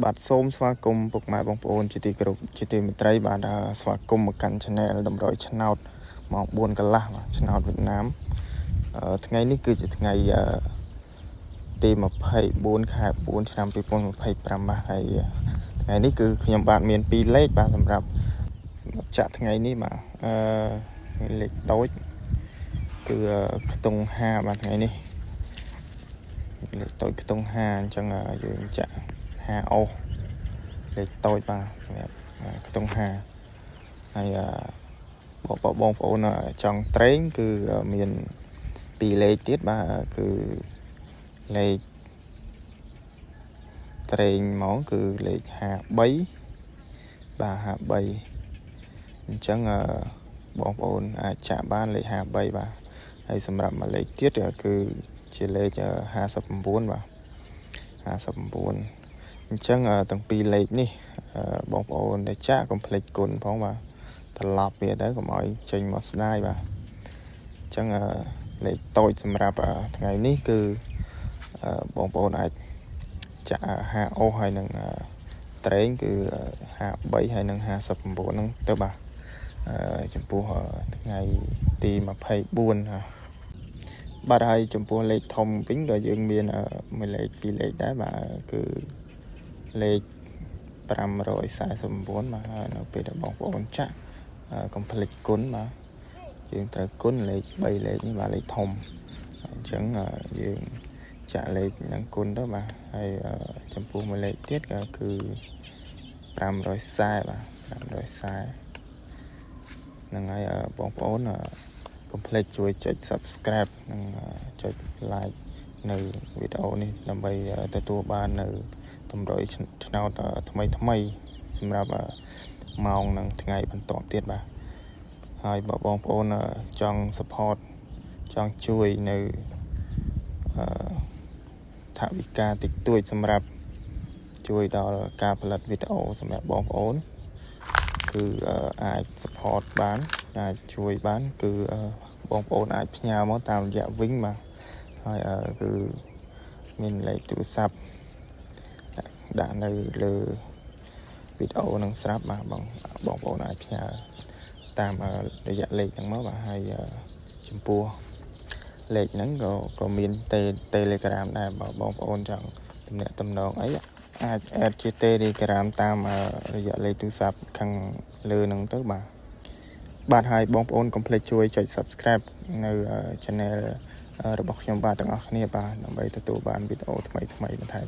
បាទសូមស្វាគមន៍ពុកម៉ែបងប្អូនជាទីគោរពជាទីមេត្រីបាទស្វាគមន៍មកកាន់ Channel តម្រុយឆ្នោតម៉ោង 4 កន្លះបាទឆ្នោតវៀតណាមថ្ងៃនេះគឺជាថ្ងៃទី24 ខែ 4 ឆ្នាំ 2025 បាទហើយថ្ងៃនេះគឺខ្ញុំបាទមាន2លេខបាទសម្រាប់ចាក់ថ្ងៃនេះបាទលេខតូចគឺខ្ទង់5បាទថ្ងៃនេះលេខតូចខ្ទង់5អញ្ចឹងយើងចាក់5អូសលេខតូចបាទសម្រាប់ខ្ទង់5ហើយបងប្អូនចង់ត្រេងគឺមាន2លេខទៀតបាទគឺលេខត្រេងហ្មងគឺលេខ53បាទ53អញ្ចឹងបងប្អូនអាចចាក់បានលេខ53បាទហើយសម្រាប់មួយលេខទៀតគឺជាលេខ59បាទ59អញ្ចឹងទាំងពីរលេខនេះបងប្អូនដែលចាក់កុំភ្លេចគុណផងបាទត្រឡប់វាទៅកុំឲ្យចេញមកស្ដាយបាទអញ្ចឹងលេខតូចសម្រាប់ថ្ងៃនេះគឺបងប្អូនអាចចាក់50អូសហើយនឹងត្រេងគឺ53ហើយនឹង59ហ្នឹងទៅបាទចំពោះថ្ងៃទី24បាទហើយចំពោះលេខធំវិញក៏យើងមានមួយលេខពីរលេខដែរបាទគឺលេខ549បាទនៅពេលដែលបងប្អូនចាក់កុំភ្លេចគុណបាទយើងត្រូវគុណលេខ3លេខនេះបាទលេខធំអញ្ចឹងយើងចាក់លេខនឹងគុណទៅបាទហើយចំពោះមួយលេខទៀតក៏គឺ540បាទ540ហ្នឹងហើយបងប្អូនកុំភ្លេចជួយចុច Subscribe និងចុច Like នៅវីដេអូនេះដើម្បីទទួលបាននៅតម្រុយឆ្នោតថ្មីសម្រាប់ម៉ោងនិងថ្ងៃបន្តទៀតបាទហើយបើបងប្អូនចង់ support ចង់ជួយនៅថវិកាតិចតួចសម្រាប់ជួយដល់ការផលិតវីដេអូសម្រាប់បងប្អូនគឺអាច support បានអាចជួយបានគឺបងប្អូនអាចផ្ញើមកតាមរយៈ Wing បាទហើយគឺមានលេខទូរស័ព្ទដាក់នៅលើវីដេអូនឹងស្រាប់បាទបងប្អូនអាចផ្ញើតាមរយៈលេខហ្នឹងមកបាទហើយចំពោះលេខហ្នឹងក៏មាន Telegram ដែរបើបងប្អូនចង់ទំនាក់ទំនងអីអាច add ជា Telegram តាមរយៈលេខទូរស័ព្ទខាងលើហ្នឹងទៅបាទហើយបងប្អូនកុំភ្លេចជួយចុច Subscribe នៅ Channel របស់ខ្ញុំបាទទាំងអស់គ្នាបាទដើម្បីទទួលបានវីដេអូថ្មីបន្ថែម